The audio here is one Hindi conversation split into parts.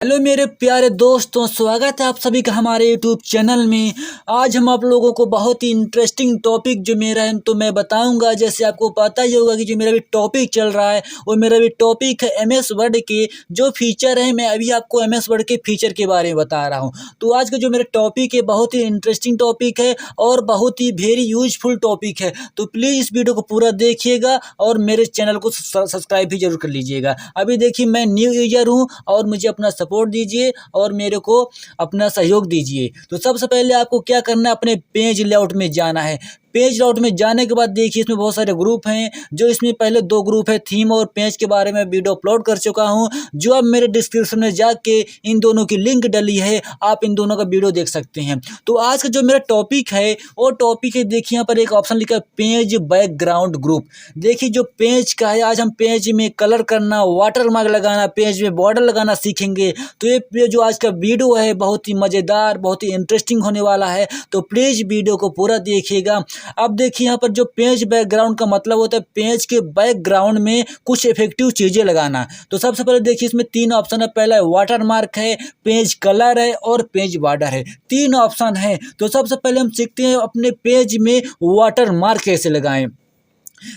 हेलो मेरे प्यारे दोस्तों, स्वागत है आप सभी का हमारे यूट्यूब चैनल में। आज हम आप लोगों को बहुत ही इंटरेस्टिंग टॉपिक जो मेरा है तो मैं बताऊंगा। जैसे आपको पता ही होगा कि जो मेरा भी टॉपिक चल रहा है वो मेरा भी टॉपिक है एमएस वर्ड के जो फीचर है। मैं अभी आपको एमएस वर्ड के फीचर के बारे में बता रहा हूँ। तो आज का जो मेरा टॉपिक है बहुत ही इंटरेस्टिंग टॉपिक है और बहुत ही वेरी यूजफुल टॉपिक है। तो प्लीज़ इस वीडियो को पूरा देखिएगा और मेरे चैनल को सब्सक्राइब भी जरूर कर लीजिएगा। अभी देखिए, मैं न्यू यूजर हूँ और मुझे अपना सपोर्ट दीजिए और मेरे को अपना सहयोग दीजिए। तो सबसे पहले आपको क्या करना है, अपने पेज लेआउट में जाना है। पेज लेआउट में जाने के बाद देखिए इसमें बहुत सारे ग्रुप हैं। जो इसमें पहले दो ग्रुप है, थीम और पेज के बारे में वीडियो अपलोड कर चुका हूं, जो अब मेरे डिस्क्रिप्शन में जाके इन दोनों की लिंक डली है, आप इन दोनों का वीडियो देख सकते हैं। तो आज का जो मेरा टॉपिक है वो टॉपिक है, देखिए यहाँ पर एक ऑप्शन लिखा है पेज बैकग्राउंड ग्रुप। देखिए जो पेज का है, आज हम पेज में कलर करना, वाटर मार्क लगाना, पेज में बॉर्डर लगाना सीखेंगे। तो ये जो आज का वीडियो है बहुत ही मज़ेदार, बहुत ही इंटरेस्टिंग होने वाला है। तो प्लीज़ वीडियो को पूरा देखिएगा। अब देखिए यहाँ पर जो पेज बैकग्राउंड का मतलब होता है पेज के बैकग्राउंड में कुछ इफेक्टिव चीज़ें लगाना। तो सबसे पहले देखिए इसमें तीन ऑप्शन है। पहला है वाटर मार्क है, पेज कलर है और पेज बॉर्डर है। तीन ऑप्शन है। तो सबसे पहले हम सीखते हैं अपने पेज में वाटर मार्क कैसे लगाएं।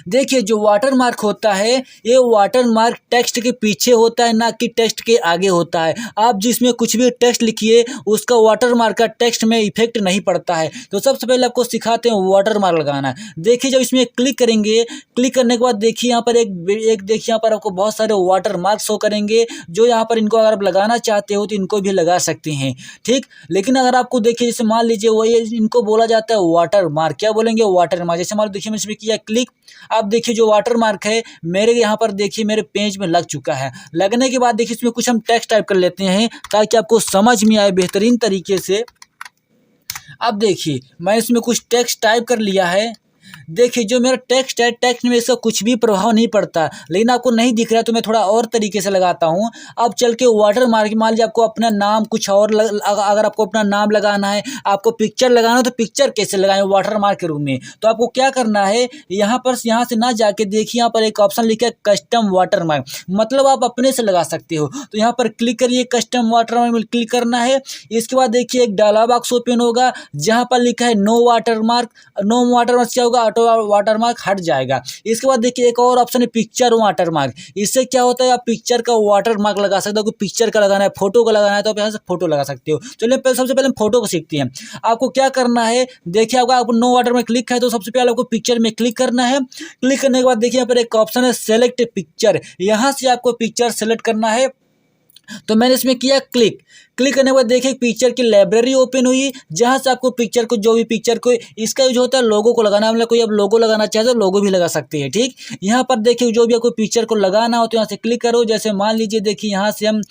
देखिए जो वाटर मार्क होता है, ये वाटर मार्क टेक्स्ट के पीछे होता है, ना कि टेक्स्ट के आगे होता है। आप जिसमें कुछ भी टेक्स्ट लिखिए उसका वाटर मार्क का टेक्स्ट में इफेक्ट नहीं पड़ता है। तो सबसे पहले आपको सिखाते हैं वाटर मार्क लगाना। देखिए जब इसमें क्लिक करेंगे, क्लिक करने के बाद देखिए यहाँ पर एक देखिए यहाँ पर आपको बहुत सारे वाटर मार्क शो करेंगे। जो यहाँ पर इनको अगर आप लगाना चाहते हो तो इनको भी लगा सकते हैं, ठीक। लेकिन अगर आपको देखिए जैसे मान लीजिए वो ये इनको बोला जाता है वाटर मार्क। क्या बोलेंगे? Water mark. जैसे मान लो देखिए मैंने इसमें किया क्लिक। अब देखिए जो वाटर मार्क है मेरे यहाँ पर देखिए मेरे पेज में लग चुका है। लगने के बाद देखिए इसमें कुछ हम टेक्स्ट टाइप कर लेते हैं ताकि आपको समझ में आए बेहतरीन तरीके से। अब देखिए मैं इसमें कुछ टेक्स्ट टाइप कर लिया है। देखिए जो मेरा टेक्स्ट है, टेक्स्ट में इसका कुछ भी प्रभाव नहीं पड़ता, लेकिन आपको नहीं दिख रहा है तो मैं थोड़ा और तरीके से लगाता हूँ। अब चल के वाटर मार्क, मान लीजिए आपको अपना नाम कुछ और अगर आपको अपना नाम लगाना है, आपको पिक्चर लगाना है, तो पिक्चर कैसे लगाएं वाटर मार्क के रूप में। तो आपको क्या करना है, यहाँ से ना जाके देखिए यहाँ पर एक ऑप्शन लिखा है कस्टम वाटर मार्क, मतलब आप अपने से लगा सकते हो। तो यहाँ पर क्लिक करिए, कस्टम वाटर मार्क में क्लिक करना है। इसके बाद देखिए एक डायलॉग बॉक्स ओपन होगा जहाँ पर लिखा है no watermark. No watermark क्या होगा, वाटर मार्क हट जाएगा। इसके बाद देखिए एक और ऑप्शन है पिक्चर वाटर मार्क। इससे क्या होता है, आप पिक्चर का वाटर मार्क लगा सकते हो। पिक्चर का लगाना है, फोटो का लगाना है तो आप यहाँ से फोटो लगा सकते हो। चलिए सबसे पहले हम फोटो को सीखते हैं। आपको क्या करना है, देखिए आपको नो वाटर में क्लिक है तो सबसे पहले आपको पिक्चर में क्लिक करना है। क्लिक करने के बाद देखिए यहाँ पर एक ऑप्शन है सेलेक्ट पिक्चर। यहाँ से आपको पिक्चर सेलेक्ट करना है। तो मैंने इसमें किया क्लिक। क्लिक करने के बाद देखिए पिक्चर की लाइब्रेरी ओपन हुई, जहां से आपको पिक्चर को, जो भी पिक्चर को, इसका यूज होता है लोगो को लगाना। मतलब कोई अब लोगो लगाना चाहे तो लोगो भी लगा सकते हैं, ठीक। यहाँ पर देखिए जो भी आपको पिक्चर को लगाना हो तो यहाँ से क्लिक करो। जैसे मान लीजिए देखिए यहाँ से हम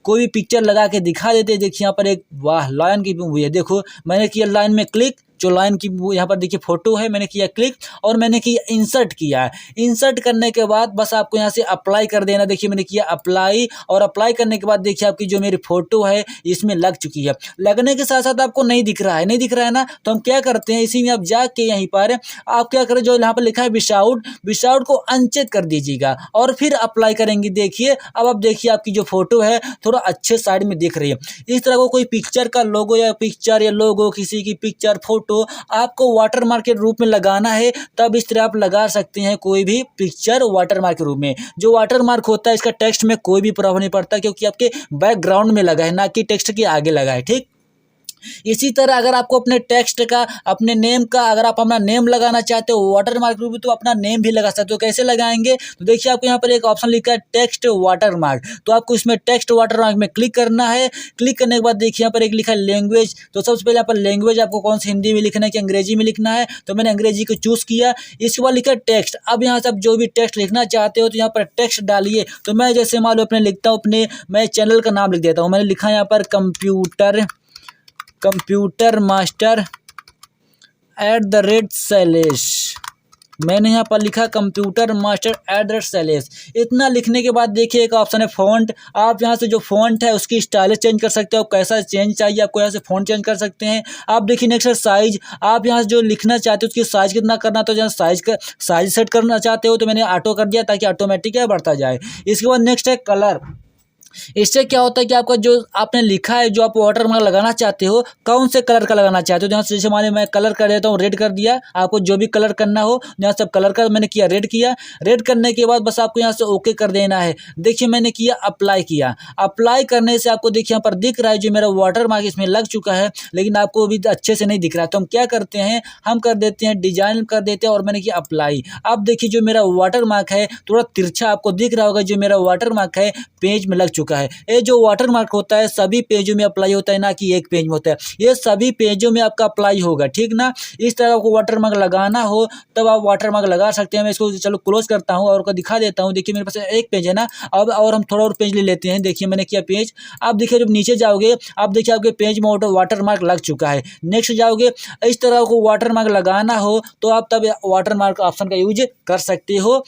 कोई भी पिक्चर लगा के दिखा देते हैं। देखिए यहाँ पर एक वाह लायन की मूवी है। देखो मैंने किया लाइन में क्लिक, जो लाइन की यहाँ पर देखिए फोटो है, मैंने किया क्लिक और मैंने किया इंसर्ट किया है। इंसर्ट करने के बाद बस आपको यहाँ से अप्लाई कर देना। देखिए मैंने किया अप्लाई, और अप्लाई करने के बाद देखिए आपकी जो मेरी फोटो है इसमें लग चुकी है। लगने के साथ साथ आपको नहीं दिख रहा है, नहीं दिख रहा है ना, तो हम क्या करते हैं, इसी में आप जाके यहीं पर आप क्या करें, जो यहाँ पर लिखा है विशाउट को अनचेक कर दीजिएगा और फिर अप्लाई करेंगे। देखिए अब आप देखिए आपकी जो फोटो है थोड़ा अच्छे साइड में दिख रही है। इस तरह को कोई पिक्चर का लोगो या पिक्चर या लोगो, किसी की पिक्चर फोटो आपको वाटर मार्क के रूप में लगाना है, तब इस तरह आप लगा सकते हैं कोई भी पिक्चर वाटर मार्क के रूप में। जो वाटर मार्क होता है इसका टेक्स्ट में कोई भी प्रभाव नहीं पड़ता, क्योंकि आपके बैकग्राउंड में लगा है, ना कि टेक्स्ट के आगे लगा है, ठीक। इसी तरह अगर आपको अपने टेक्स्ट का, अपने नेम का, अगर आप अपना नेम लगाना चाहते हो वाटर मार्क रूप में तो अपना नेम भी लगा सकते हो। कैसे लगाएंगे, तो देखिए आपको यहाँ पर एक ऑप्शन लिखा है टेक्स्ट वाटर मार्क। तो आपको इसमें टेक्स्ट वाटर मार्क में क्लिक करना है। क्लिक करने के बाद देखिए यहाँ पर एक लिखा है लैंग्वेज। तो सबसे पहले यहाँ पर लैंग्वेज आपको कौन सी, हिंदी में लिखना है कि अंग्रेजी में लिखना है, तो मैंने अंग्रेजी को चूज़ किया। इसके बाद लिखा है टेक्स्ट। अब यहाँ से आप जो भी टेक्स्ट लिखना चाहते हो तो यहाँ पर टेक्स्ट डालिए। तो मैं जैसे मान लो अपने लिखता हूँ, मैं चैनल का नाम लिख देता हूँ। मैंने लिखा यहाँ पर कंप्यूटर मास्टर @शैलेश। मैंने यहाँ पर लिखा कंप्यूटर मास्टर @शैलेश। इतना लिखने के बाद देखिए एक ऑप्शन है फ़ॉन्ट। आप यहाँ से जो फ़ॉन्ट है उसकी स्टाइल चेंज कर सकते हो, कैसा चेंज चाहिए आपको यहाँ से फ़ॉन्ट चेंज कर सकते हैं। आप देखिए नेक्स्ट है साइज। आप यहाँ से जो लिखना चाहते हो उसकी साइज़ कितना करना, तो जहाँ साइज सेट करना चाहते हो तो मैंने ऑटो कर दिया ताकि ऑटोमेटिक बढ़ता जाए। इसके बाद नेक्स्ट है कलर। इससे क्या होता है कि आपका जो आपने लिखा है, जो आप वाटर मार्क लगाना चाहते हो, कौन से कलर का लगाना चाहते हो। यहाँ से जैसे मान लीजिए मैं कलर कर देता हूँ, रेड कर दिया। आपको जो भी कलर करना हो, यहाँ से कलर का मैंने किया, रेड किया। रेड करने के बाद बस आपको यहाँ से ओके कर देना है। देखिए मैंने किया, अप्लाई किया। अप्लाई करने से आपको देखिए यहाँ पर दिख रहा है जो मेरा वाटर मार्क इसमें लग चुका है, लेकिन आपको अभी अच्छे से नहीं दिख रहा है। तो हम क्या करते हैं, हम कर देते हैं डिजाइन कर देते हैं, और मैंने किया अप्लाई। अब देखिए जो मेरा वाटर मार्क है थोड़ा तिरछा आपको दिख रहा होगा, जो मेरा वाटर मार्क है पेज में लग चुका है। ये जो वाटर मार्क होता है सभी पेजों में अप्लाई होता है, ना कि एक पेज में होता है। ये सभी पेजों में आपका अप्लाई होगा, ठीक ना। इस तरह आपको वाटर मार्क लगाना हो तब आप वाटर मार्क लगा सकते हैं। मैं इसको चलो क्लोज करता हूँ और दिखा देता हूँ। देखिए मेरे पास एक पेज है ना, अब और हम थोड़ा और पेज ले लेते हैं। देखिए मैंने किया पेज। आप देखिए जब नीचे जाओगे, आप देखिए आपके पेज में वाटर मार्क लग चुका है। नेक्स्ट जाओगे, इस तरह को वाटर मार्क लगाना हो तो आप तब वाटर मार्क ऑप्शन का यूज कर सकते हो।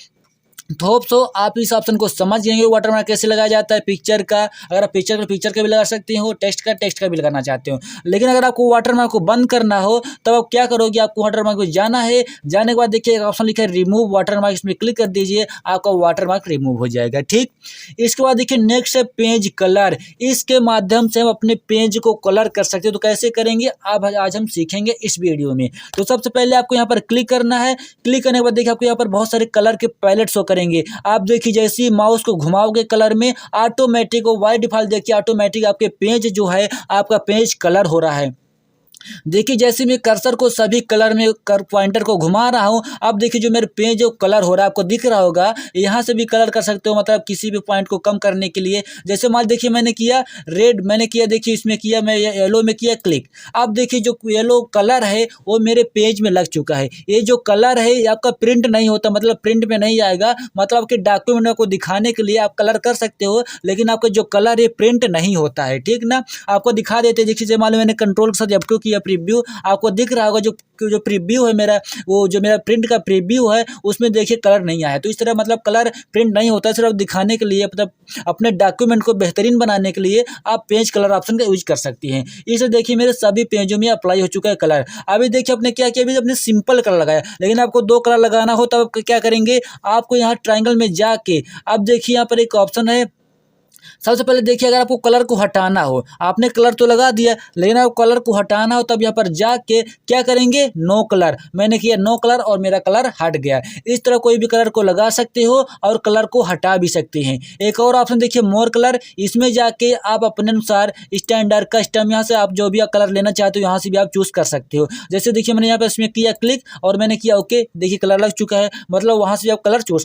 तो होप सो आप इस ऑप्शन को समझ गए वाटर मार्क कैसे लगाया जाता है पिक्चर का। अगर आप पिक्चर का भी लगा सकते हो, टेक्स्ट का भी लगाना चाहते हो। लेकिन अगर आपको वाटर मार्क को बंद करना हो तब आप क्या करोगे, आपको वाटर मार्क को जाना है। जाने के बाद देखिए एक ऑप्शन लिखा है रिमूव वाटर मार्क, इसमें क्लिक कर दीजिए, आपका वाटर मार्क रिमूव हो जाएगा, ठीक। इसके बाद देखिए नेक्स्ट है पेज कलर। इसके माध्यम से हम अपने पेज को कलर कर सकते हैं। तो कैसे करेंगे अब आज हम सीखेंगे इस वीडियो में। तो सबसे पहले आपको यहाँ पर क्लिक करना है। क्लिक करने के बाद देखिए आपको यहाँ पर बहुत सारे कलर के पैलेट शो करेंगे। आप देखिए जैसे ही माउस को घुमाओगे कलर में, ऑटोमेटिक बाय डिफॉल्ट देखिए ऑटोमेटिक आपके पेज जो है, आपका पेज कलर हो रहा है। देखिए जैसे मैं कर्सर को सभी कलर में पॉइंटर को घुमा रहा हूँ, अब देखिए जो मेरे पेज जो कलर हो रहा है आपको दिख रहा होगा। यहाँ से भी कलर कर सकते हो, मतलब किसी भी पॉइंट को कम करने के लिए। जैसे मान देखिए मैंने किया रेड, मैंने किया देखिए इसमें किया मैं येलो में किया क्लिक। अब देखिए जो येलो कलर है वो मेरे पेज में लग चुका है। ये जो कलर है ये आपका प्रिंट नहीं होता, मतलब प्रिंट में नहीं आएगा। मतलब आपके डॉक्यूमेंट को दिखाने के लिए आप कलर कर सकते हो, लेकिन आपका जो कलर है प्रिंट नहीं होता है, ठीक ना। आपको दिखा देते हैं। देखिए मान लो मैंने कंट्रोल के साथ F2 किया, प्रीव्यू आपको दिख रहा होगा। जो प्रीव्यू है मेरा, वो जो मेरा प्रिंट का प्रीव्यू है उसमें देखिए कलर नहीं आया। तो इस तरह मतलब कलर प्रिंट नहीं होता, सिर्फ दिखाने के लिए, मतलब अपने डॉक्यूमेंट को बेहतरीन बनाने के लिए आप पेज कलर ऑप्शन का यूज कर सकती हैं। इसे देखिए मेरे सभी पेजों में अप्लाई हो चुका है कलर। अभी देखिए आपने क्या किया, अभी अपने सिंपल कलर लगाया, लेकिन आपको 2 कलर लगाना हो तब क्या करेंगे, आपको यहाँ ट्रायंगल में जाके अब देखिए यहाँ पर एक ऑप्शन है। सबसे पहले देखिए अगर आपको कलर को हटाना हो, आपने कलर तो लगा दिया, लेकिन आपको कलर को हटाना हो तब यहाँ पर जाके क्या करेंगे, नो कलर। मैंने किया नो कलर और मेरा कलर हट गया। इस तरह कोई भी कलर को लगा सकते हो और कलर को हटा भी सकते हैं। एक और ऑप्शन देखिए मोर कलर, इसमें जाके आप अपने अनुसार स्टैंडर्ड कस्टम, यहाँ से आप जो भी कलर लेना चाहते हो यहाँ से भी आप चूज कर सकते हो। जैसे देखिए मैंने यहाँ पर इसमें किया क्लिक और मैंने किया ओके, देखिए कलर लग चुका है, मतलब वहाँ से आप कलर चूज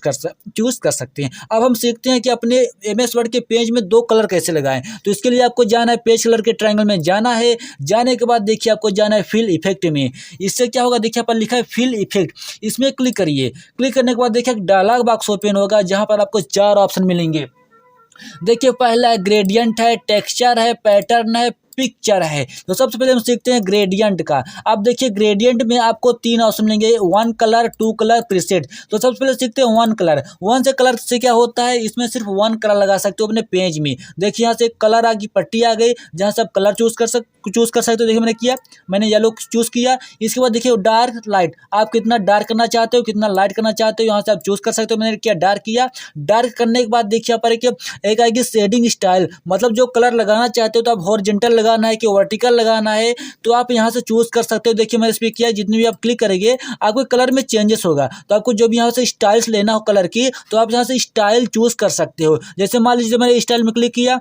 कर सकते हैं। अब हम सीखते हैं कि अपने MS वर्ड के पेज में 2 कलर कैसे लगाएं। तो इसके लिए आपको जाना है पेज कलर के ट्रायंगल में जाना है। जाने के बाद देखिए आपको जाना है फिल इफेक्ट में। इससे क्या होगा, देखिए पर लिखा है फिल इफेक्ट, इसमें क्लिक करिए। क्लिक करने के बाद देखिए डायलॉग बॉक्स ओपन होगा जहां पर आपको 4 ऑप्शन मिलेंगे। देखिए पहला है ग्रेडियंट है, टेक्सचर है, पैटर्न है, पिक्चर है। तो सबसे पहले हम सीखते हैं ग्रेडियंट का। अब देखिए ग्रेडियंट में आपको 3 ऑप्शन मिलेंगे, 1 कलर, 2 कलर, प्रीसेट। तो सबसे पहले सीखते हैं 1 कलर। 1 से कलर से क्या होता है, इसमें सिर्फ 1 कलर लगा सकते हो अपने पेज में। देखिए यहाँ से कलर आ गई, पट्टी आ गई, जहाँ से आप कलर चूज कर सकते हो। देखिए मैंने किया, मैंने येलो चूज किया। इसके बाद देखिए डार्क लाइट, आप कितना डार्क करना चाहते हो, कितना लाइट करना चाहते हो, यहाँ से आप चूज कर सकते हो। मैंने किया डार्क किया। डार्क करने के बाद देखिए यहाँ पर एक आएगी शेडिंग स्टाइल, मतलब जो कलर लगाना चाहते हो तो आप हॉरिजॉन्टल लगाना है कि वर्टिकल लगाना है, तो आप यहाँ से चूज कर सकते हो। देखिए मैंने इस पर किया, जितने भी आप क्लिक करेंगे आपको कलर में चेंजेस होगा। तो आपको जो भी यहाँ से स्टाइल्स लेना हो कलर की, तो आप यहाँ से स्टाइल चूज कर सकते हो। जैसे मान लीजिए मैंने स्टाइल में क्लिक किया,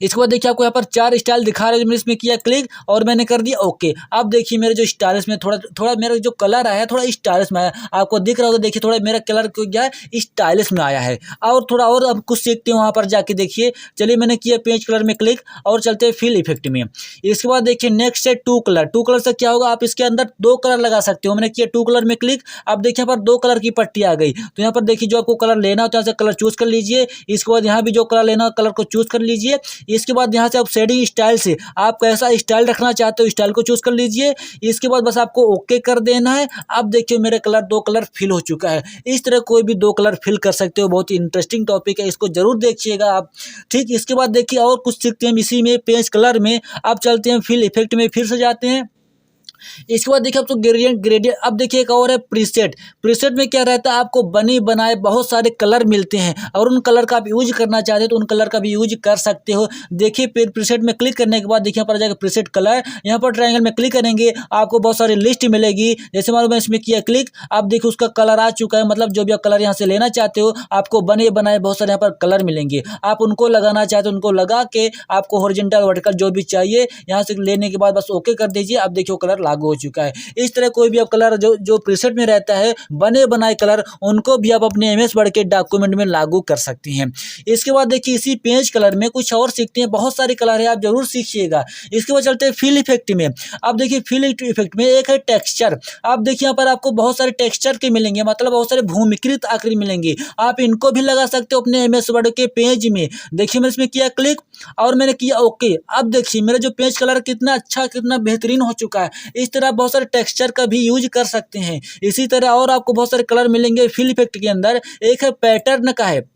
इसके बाद देखिए आपको यहाँ पर 4 स्टाइल दिखा रहे हैं, मैंने इसमें किया क्लिक और मैंने कर दिया ओके। अब देखिए मेरे जो स्टाइल्स में थोड़ा मेरा जो कलर आया थोड़ा स्टाइलिश में आया, आपको दिख रहा होगा। देखिए थोड़ा मेरा कलर क्या है, स्टाइलिश में आया है। और थोड़ा और अब कुछ सीखते हैं वहाँ पर जाके। देखिए चलिए मैंने किया पेज कलर में क्लिक और चलते हैं फिल इफेक्ट में। इसके बाद देखिए नेक्स्ट है 2 कलर। 2 कलर से क्या होगा, आप इसके अंदर 2 कलर लगा सकते हो। मैंने किया 2 कलर में क्लिक, अब देखिए यहाँ पर 2 कलर की पट्टी आ गई। तो यहाँ पर देखिए जो आपको कलर लेना होता है यहाँ से कलर चूज कर लीजिए। इसके बाद यहाँ भी जो कलर लेना हो कलर को चूज कर लीजिए। इसके बाद यहाँ से आप शेडिंग स्टाइल से आप कैसा स्टाइल रखना चाहते हो स्टाइल को चूज कर लीजिए। इसके बाद बस आपको ओके कर देना है। अब देखिए मेरे कलर 2 कलर फिल हो चुका है। इस तरह कोई भी 2 कलर फिल कर सकते हो। बहुत ही इंटरेस्टिंग टॉपिक है, इसको जरूर देखिएगा आप, ठीक। इसके बाद देखिए और कुछ सीखते हैं इसी में पेज कलर में। अब चलते हैं फिल इफेक्ट में, फिर से जाते हैं। इसके बाद देखिए आपको ग्रेडियंट ग्रेडियंट अब देखिए एक और है प्रीसेट। प्रीसेट में क्या रहता है, आपको बने बनाए बहुत सारे कलर मिलते हैं और उन कलर का आप यूज करना चाहते हो तो उन कलर का भी यूज कर सकते हो। देखिए प्रीसेट में क्लिक करने के बाद देखिए यहाँ पर आ जाएगा प्रीसेट कलर। यहाँ पर ट्रायंगल में क्लिक करेंगे आपको बहुत सारी लिस्ट मिलेगी। जैसे मान लो मैं इसमें किया क्लिक, आप देखिए उसका कलर आ चुका है। मतलब जो भी आप कलर यहाँ से लेना चाहते हो आपको बने बनाए बहुत सारे यहाँ पर कलर मिलेंगे। आप उनको लगाना चाहते हो उनको लगा के आपको हॉरिजॉन्टल वर्टिकल जो भी चाहिए यहाँ से लेने के बाद बस ओके कर दीजिए। आप देखिए वो कलर लागू हो चुका है। इस तरह कोई भी आप कलर जो जो प्रीसेट में रहता है बने बनाए कलर, उनको भी आप अपने एमएस वर्ड के डॉक्यूमेंट में लागू कर सकती हैं। इसके बाद देखिए इसी पेज कलर में कुछ और सीखते हैं, बहुत सारे कलर है आप जरूर सीखिएगा। इसके बाद चलते हैं फिल इफेक्ट में। अब देखिए फिल इफेक्ट में एक है टेक्सचर। आप देखिए यहाँ पर आपको बहुत सारे टेक्सचर के मिलेंगे, मतलब बहुत सारे भूमिकृत आकृति मिलेंगी। आप इनको भी लगा सकते हो अपने एमएस वर्ड के पेज में। देखिए मैंने इसमें किया क्लिक और मैंने किया ओके। अब देखिए मेरा जो पेज कलर कितना अच्छा कितना बेहतरीन हो चुका है। इस तरह बहुत सारे टेक्सचर का भी यूज कर सकते हैं। इसी तरह और आपको बहुत सारे कलर मिलेंगे फिल इफेक्ट के अंदर। एक है पैटर्न का है,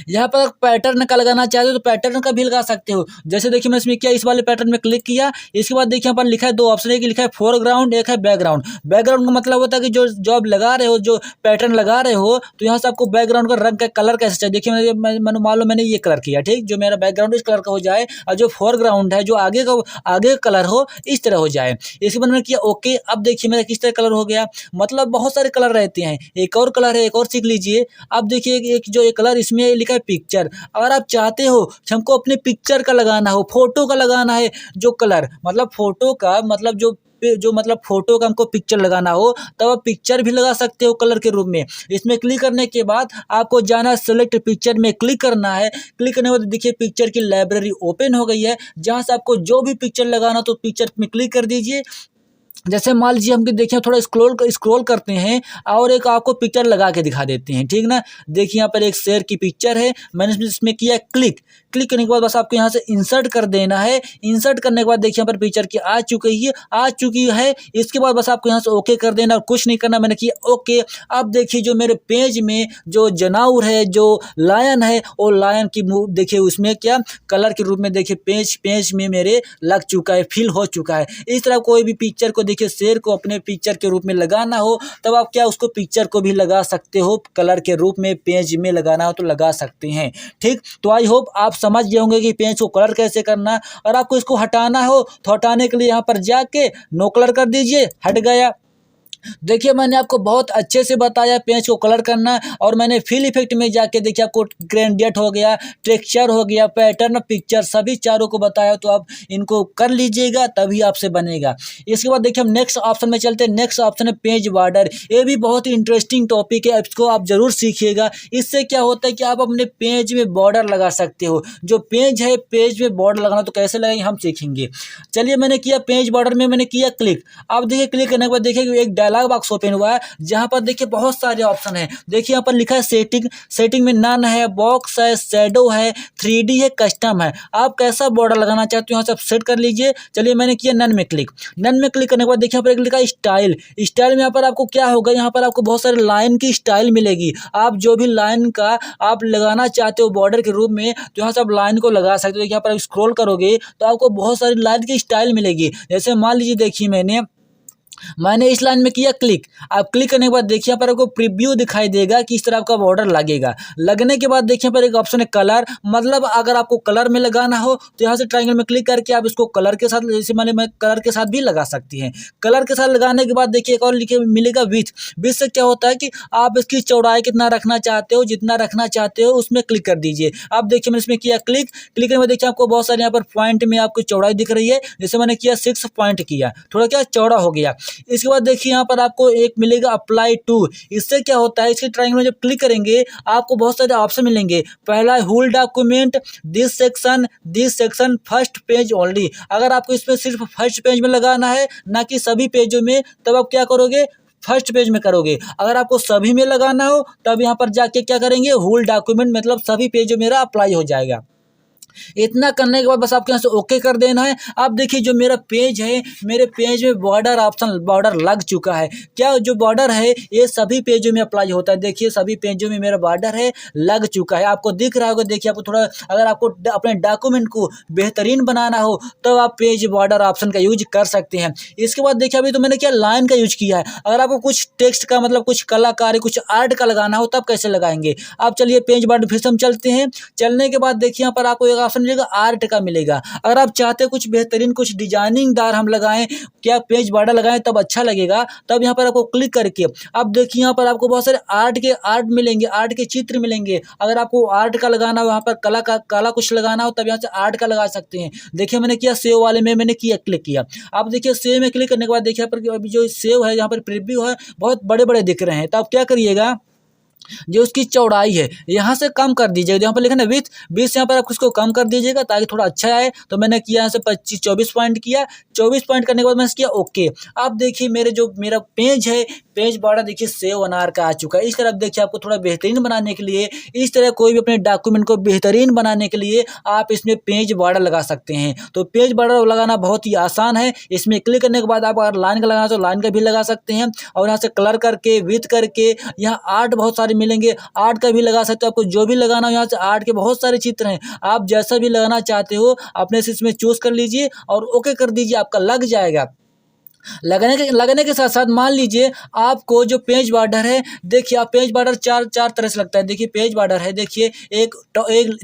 यहाँ पर पैटर्न का लगाना चाहते हो तो पैटर्न का भी लगा सकते हो। जैसे देखिए मैं इसमें किया, इस वाले पैटर्न में क्लिक किया। इसके बाद देखिए यहाँ पर लिखा है दो ऑप्शन, एक लिखा है फोरग्राउंड एक है बैकग्राउंड। बैकग्राउंड का मतलब होता है कि जो आप लगा रहे हो जो पैटर्न लगा रहे हो तो यहाँ से आपको बैकग्राउंड का रंग का कलर कैसे चाहिए। देखिए मैंने मान लो मैंने ये कलर किया, ठीक, जो मेरा बैकग्राउंड इस कलर का हो जाए और जो फोरग्राउंड है जो आगे का कलर हो इस तरह हो जाए। इसके बाद मैंने किया ओके। अब देखिए मेरा किस तरह कलर हो गया। मतलब बहुत सारे कलर रहते हैं। एक और कलर है, एक और सीख लीजिए। अब देखिए एक जो एक कलर इसमें लिखा है पिक्चर। अगर आप चाहते हो कि हमको अपने पिक्चर का लगाना हो, फोटो का लगाना है जो कलर, मतलब फोटो का मतलब जो मतलब फोटो का हमको पिक्चर लगाना हो तब आप पिक्चर भी लगा सकते हो कलर के रूप में। इसमें क्लिक करने के बाद आपको जाना है सेलेक्ट पिक्चर में क्लिक करना है। क्लिक करने के बाद देखिए पिक्चर की लाइब्रेरी ओपन हो गई है, जहां से आपको जो भी पिक्चर लगाना तो पिक्चर में क्लिक कर दीजिए। जैसे मान लीजिए हम देखिए थोड़ा स्क्रॉल करते हैं और एक आपको पिक्चर लगा के दिखा देते हैं, ठीक ना। देखिए यहाँ पर एक शेर की पिक्चर है, मैंने इसमें किया क्लिक। क्लिक करने के बाद बस आपको यहाँ से इंसर्ट कर देना है। इंसर्ट करने के बाद देखिए यहाँ पर पिक्चर की आ चुकी है। इसके बाद बस आपको यहाँ से ओके कर देना और कुछ नहीं करना। मैंने किया ओके। अब देखिए जो मेरे पेज में जो जनावर है जो लायन है वो लायन की मुँह देखिए उसमें क्या कलर के रूप में देखिए पेज में मेरे लग चुका है, फिल हो चुका है। इस तरह कोई भी पिक्चर को देखिए शेर को अपने पिक्चर के रूप में लगाना हो तब आप क्या उसको पिक्चर को भी लगा सकते हो, कलर के रूप में पेज में लगाना हो तो लगा सकते हैं, ठीक। तो आई होप आप समझ गए होंगे कि पेज को कलर कैसे करना। और आपको इसको हटाना हो तो हटाने के लिए यहाँ पर जाके नो कलर कर दीजिए, हट गया। देखिए मैंने आपको बहुत अच्छे से बताया पेज को कलर करना। और मैंने फिल इफेक्ट में जाके देखिए आपको ग्रेडियंट हो गया, टेक्सचर हो गया, पैटर्न, पिक्चर सभी चारों को बताया। तो आप इनको कर लीजिएगा तभी आपसे बनेगा। इसके बाद देखिए हम नेक्स्ट ऑप्शन में चलते हैं। नेक्स्ट ऑप्शन है पेज बॉर्डर। ये भी बहुत ही इंटरेस्टिंग टॉपिक है, इसको आप जरूर सीखिएगा। इससे क्या होता है कि आप अपने पेज में बॉर्डर लगा सकते हो। जो पेज है पेज में बॉर्डर लगाना तो कैसे लगाएंगे हम सीखेंगे। चलिए मैंने किया पेज बॉर्डर में मैंने किया क्लिक। अब देखिए क्लिक करने के बाद देखिए एक डायलॉग बॉक्स ओपन हुआ है, जहां पर देखिए बहुत सारे ऑप्शन है। देखिए यहाँ पर लिखा है सेटिंग में नन है, बॉक्स है, शैडो है, 3D है, कस्टम है। आप कैसा बॉर्डर लगाना चाहते हो यहाँ से आप सेट कर लीजिए। चलिए मैंने किया नन में क्लिक। नन में क्लिक करने के बाद देखिए यहाँ पर एक लिखा है स्टाइल। स्टाइल में यहाँ पर आपको क्या होगा, यहाँ पर आपको बहुत सारे लाइन की स्टाइल मिलेगी। आप जो भी लाइन का आप लगाना चाहते हो बॉर्डर के रूप में तो यहाँ से आप लाइन को लगा सकते हो। यहाँ पर स्क्रॉल करोगे तो आपको बहुत सारी लाइन की स्टाइल मिलेगी। जैसे मान लीजिए देखिए मैंने इस लाइन में किया क्लिक। आप क्लिक करने के बाद देखिए यहाँ पर आपको प्रीव्यू दिखाई देगा कि इस तरह आपका बॉर्डर लगेगा। लगने के बाद देखिए यहाँ पर एक ऑप्शन है कलर। मतलब अगर आपको कलर में लगाना हो तो यहाँ से ट्रायंगल में क्लिक करके आप इसको कलर के साथ, जैसे मैं कलर के साथ भी लगा सकती हैं। कलर के साथ लगाने के बाद देखिए एक और लिखे मिलेगा विड्थ। विड्थ से क्या होता है कि आप इसकी चौड़ाई कितना रखना चाहते हो, जितना रखना चाहते हो उसमें क्लिक कर दीजिए। आप देखिए मैंने इसमें किया क्लिक। क्लिक करने में देखिए आपको बहुत सारे यहाँ पर पॉइंट में आपको चौड़ाई दिख रही है। जैसे मैंने किया 6 पॉइंट किया, थोड़ा क्या चौड़ा हो गया। इसके बाद देखिए यहाँ पर आपको एक मिलेगा अप्लाई टू। इससे क्या होता है, इसके ट्रायंगल में जब क्लिक करेंगे आपको बहुत सारे ऑप्शन मिलेंगे। पहला है whole document, this section first page only. अगर आपको इसमें सिर्फ फर्स्ट पेज में लगाना है ना कि सभी पेजों में, तब आप क्या करोगे फर्स्ट पेज में करोगे। अगर आपको सभी में लगाना हो तब यहाँ पर जाके क्या करेंगे होल डॉक्यूमेंट, मतलब सभी पेजों मेरा अप्लाई हो जाएगा। इतना करने के बाद बस आपके यहाँ से ओके कर देना है। अब देखिए जो मेरा पेज है, मेरे पेज में बॉर्डर लग चुका है। क्या जो बॉर्डर है ये सभी पेजों में अप्लाई होता है। देखिए सभी पेजों में मेरा बॉर्डर है लग चुका है। आपको दिख रहा होगा। देखिए आपको थोड़ा, अगर आपको अपने डॉक्यूमेंट को बेहतरीन बनाना हो तो आप पेज बॉर्डर ऑप्शन का यूज कर सकते हैं। इसके बाद देखिए अभी तो मैंने क्या लाइन का यूज किया है। अगर आपको कुछ टेक्स्ट का मतलब कुछ कलाकारी कुछ आर्ट का लगाना हो तब कैसे लगाएंगे। आप चलिए पेज बॉर्डर फिर से हम चलते हैं। चलने के बाद देखिए यहाँ पर आपको एक ऑप्शन मिलेगा आर्ट का मिलेगा। अगर आप चाहते हैं कुछ बेहतरीन कुछ डिजाइनिंग दार हम लगाएं, क्या पेज बॉर्डर लगाएं तब अच्छा लगेगा, तब यहाँ पर आपको क्लिक करके अब देखिए यहाँ पर आपको बहुत सारे आर्ट मिलेंगे, आर्ट के चित्र मिलेंगे। अगर आपको आर्ट का लगाना हो, यहाँ पर कला कुछ लगाना हो तब यहाँ से आर्ट का लगा सकते हैं। देखिए मैंने किया सेव वाले में मैंने किया क्लिक किया। अब देखिए सेव में क्लिक करने के बाद देखिए यहाँ पर अभी जो सेव है यहाँ पर प्रीव्यू है बहुत बड़े बड़े दिख रहे हैं। तो आप क्या करिएगा, जो उसकी चौड़ाई है यहाँ से कम कर दीजिएगा। यहाँ पर लिखा है 20 यहाँ पर आप उसको कम कर दीजिएगा ताकि थोड़ा अच्छा आए। तो मैंने किया यहाँ से 24 पॉइंट किया। 24 पॉइंट करने के बाद मैंने किया ओके। अब देखिए मेरा पेज है, पेज बॉर्डर देखिए सेव अनार का आ चुका है। इस तरह देखिए आपको थोड़ा बेहतरीन बनाने के लिए, इस तरह कोई भी अपने डॉक्यूमेंट को बेहतरीन बनाने के लिए आप इसमें पेज बॉर्डर लगा सकते हैं। तो पेज बॉर्डर लगाना बहुत ही आसान है। इसमें क्लिक करने के बाद आप अगर लाइन का लगाना तो लाइन का भी लगा सकते हैं, और यहाँ से कलर करके विथ करके यहाँ आर्ट बहुत सारे मिलेंगे, आर्ट का भी लगा सकते हो। आपको जो भी लगाना हो यहाँ से आर्ट के बहुत सारे चित्र हैं, आप जैसा भी लगाना चाहते हो अपने से इसमें चूज कर लीजिए और ओके कर दीजिए, आपका लग जाएगा। लगने के साथ साथ मान लीजिए आपको जो पेज बॉर्डर है, देखिए आप पेज बॉर्डर चार तरह से लगता है। देखिए पेज बॉर्डर है, देखिए एक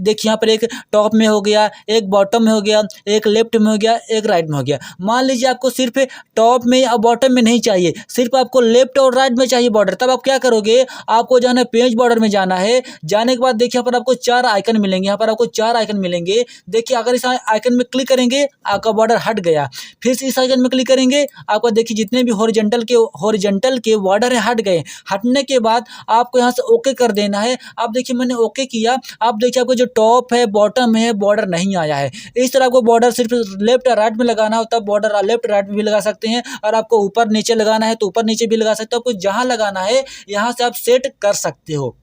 देखिए यहाँ पर एक टॉप में हो गया, एक बॉटम में हो गया, एक लेफ्ट में हो गया, एक राइट में हो गया। मान लीजिए आपको सिर्फ टॉप में या बॉटम में नहीं चाहिए, सिर्फ आपको लेफ्ट और राइट में चाहिए बॉर्डर, तब आप क्या करोगे, आपको जाना है पेज बॉर्डर में जाना है। जाने के बाद देखिए यहाँ पर आपको 4 आइकन मिलेंगे, यहाँ पर आपको 4 आइकन मिलेंगे। देखिए अगर इस आइकन में क्लिक करेंगे आपका बॉर्डर हट गया, फिर से इस आइकन में क्लिक करेंगे आपको देखिए जितने भी हॉरिजॉन्टल के बॉर्डर है हट गए। हटने के बाद आपको यहाँ से ओके कर देना है। अब देखिए मैंने ओके किया। अब देखिए आपको जो टॉप है बॉटम है बॉर्डर नहीं आया है। इस तरह आपको बॉर्डर सिर्फ लेफ्ट और राइट में लगाना हो तब बॉर्डर लेफ्ट राइट में भी लगा सकते हैं, और आपको ऊपर नीचे लगाना है तो ऊपर नीचे भी लगा सकते हो। आपको जहाँ लगाना है यहाँ से आप सेट कर सकते हो।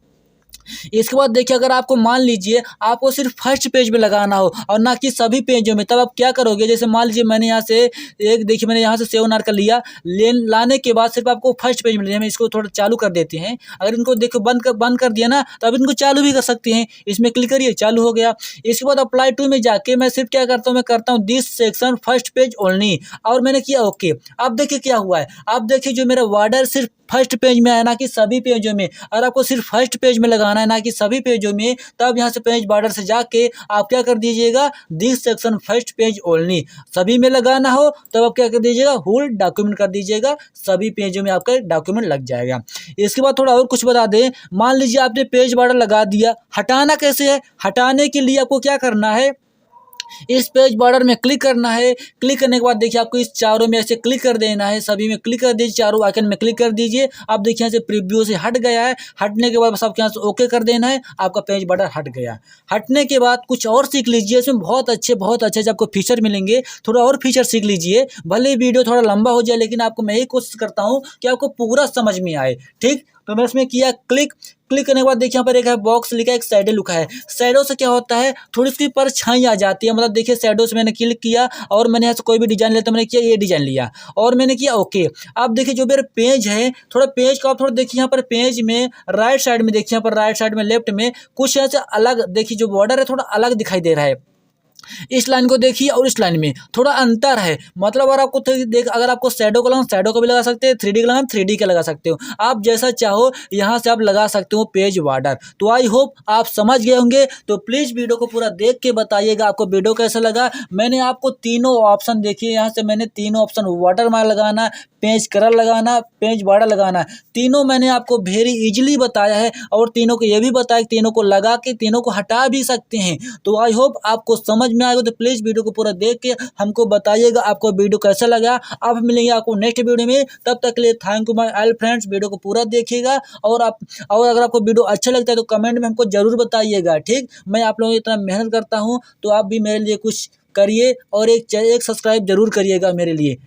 इसके बाद देखिए अगर आपको मान लीजिए आपको सिर्फ फर्स्ट पेज में लगाना हो और ना कि सभी पेजों में, तब आप क्या करोगे, जैसे मान लीजिए मैंने यहाँ से देखिए मैंने यहाँ से सेव नार कर लिया, लाने के बाद सिर्फ आपको फर्स्ट पेज में हम इसको थोड़ा चालू कर देते हैं। अगर इनको देखो बंद कर दिया ना तो अब इनको चालू भी कर सकते हैं। इसमें क्लिक करिए, चालू हो गया। इसके बाद अप्लाई टू में जाके मैं सिर्फ क्या करता हूँ, मैं करता हूँ this section first page only, और मैंने किया ओके। अब देखिए क्या हुआ है, अब देखिए जो मेरा बॉर्डर सिर्फ फर्स्ट पेज में है ना कि सभी पेजों में। अगर आपको सिर्फ फर्स्ट पेज में लगाना है ना कि सभी पेजों में, तब यहाँ से पेज बॉर्डर से जाके आप क्या कर दीजिएगा, this section first page only. सभी में लगाना हो तब आप क्या कर दीजिएगा, होल डॉक्यूमेंट कर दीजिएगा, सभी पेजों में आपका डॉक्यूमेंट लग जाएगा। इसके बाद थोड़ा और कुछ बता दें, मान लीजिए आपने पेज बॉर्डर लगा दिया, हटाना कैसे है, हटाने के लिए आपको क्या करना है, इस पेज बॉर्डर में क्लिक करना है। क्लिक करने के बाद देखिए आपको इस चारों में ऐसे क्लिक कर देना है, सभी में क्लिक कर दीजिए, चारों आइकन में क्लिक कर दीजिए। अब देखिए यहाँ से प्रीव्यू से हट गया है। हटने के बाद बस आपके यहाँ से ओके कर देना है, आपका पेज बॉर्डर हट गया। हटने के बाद कुछ और सीख लीजिए, इसमें बहुत अच्छे आपको फीचर मिलेंगे। थोड़ा और फीचर सीख लीजिए, भले ही वीडियो थोड़ा लंबा हो जाए लेकिन आपको मैं यही कोशिश करता हूँ कि आपको पूरा समझ में आए। ठीक, तो मैं इसमें किया क्लिक करने के बाद देखिए यहाँ पर एक है बॉक्स लिखा है, एक शैडो लिखा है। शैडो से क्या होता है, थोड़ी सी परछाई आ जाती है। मतलब देखिए शैडो से मैंने क्लिक किया और मैंने यहाँ से कोई भी डिजाइन लिया, तो मैंने किया ये डिजाइन लिया और मैंने किया ओके। अब देखिए जो मेरा पेज है, थोड़ा पेज का आप थोड़ा देखिए यहाँ पर पेज में राइट साइड में देखिए, यहाँ पर राइट साइड में लेफ्ट में कुछ यहाँ से अलग देखिए, जो बॉर्डर है थोड़ा अलग दिखाई दे रहा है। इस लाइन को देखिए और इस लाइन में थोड़ा अंतर है। मतलब अगर आपको अगर आपको शैडो का लगाना, शैडो का भी लगा सकते हैं, 3D का लगाना 3D का लगा सकते हो, आप जैसा चाहो यहाँ से आप लगा सकते हो पेज बॉर्डर। तो आई होप आप समझ गए होंगे। तो प्लीज़ वीडियो को पूरा देख के बताइएगा आपको वीडियो कैसा लगा। मैंने आपको तीनों ऑप्शन देखिए, यहाँ से मैंने तीनों ऑप्शन, वाटर मार्क लगाना, पेज कलर लगाना, पेज बॉर्डर लगाना, तीनों मैंने आपको वेरी इजीली बताया है, और तीनों को ये भी बताया कि तीनों को लगा के तीनों को हटा भी सकते हैं। तो आई होप आपको समझ में आएगा। तो प्लीज़ वीडियो को पूरा देख के हमको बताइएगा आपको वीडियो कैसा लगा। अब मिलेंगे आपको नेक्स्ट वीडियो में, तब तक के लिए thank you my all friends. Video को पूरा देखिएगा, और अगर आपको वीडियो अच्छा लगता है तो कमेंट में हमको ज़रूर बताइएगा। ठीक, मैं आप लोगों की इतना मेहनत करता हूँ, तो आप भी मेरे लिए कुछ करिए और एक सब्सक्राइब जरूर करिएगा मेरे लिए।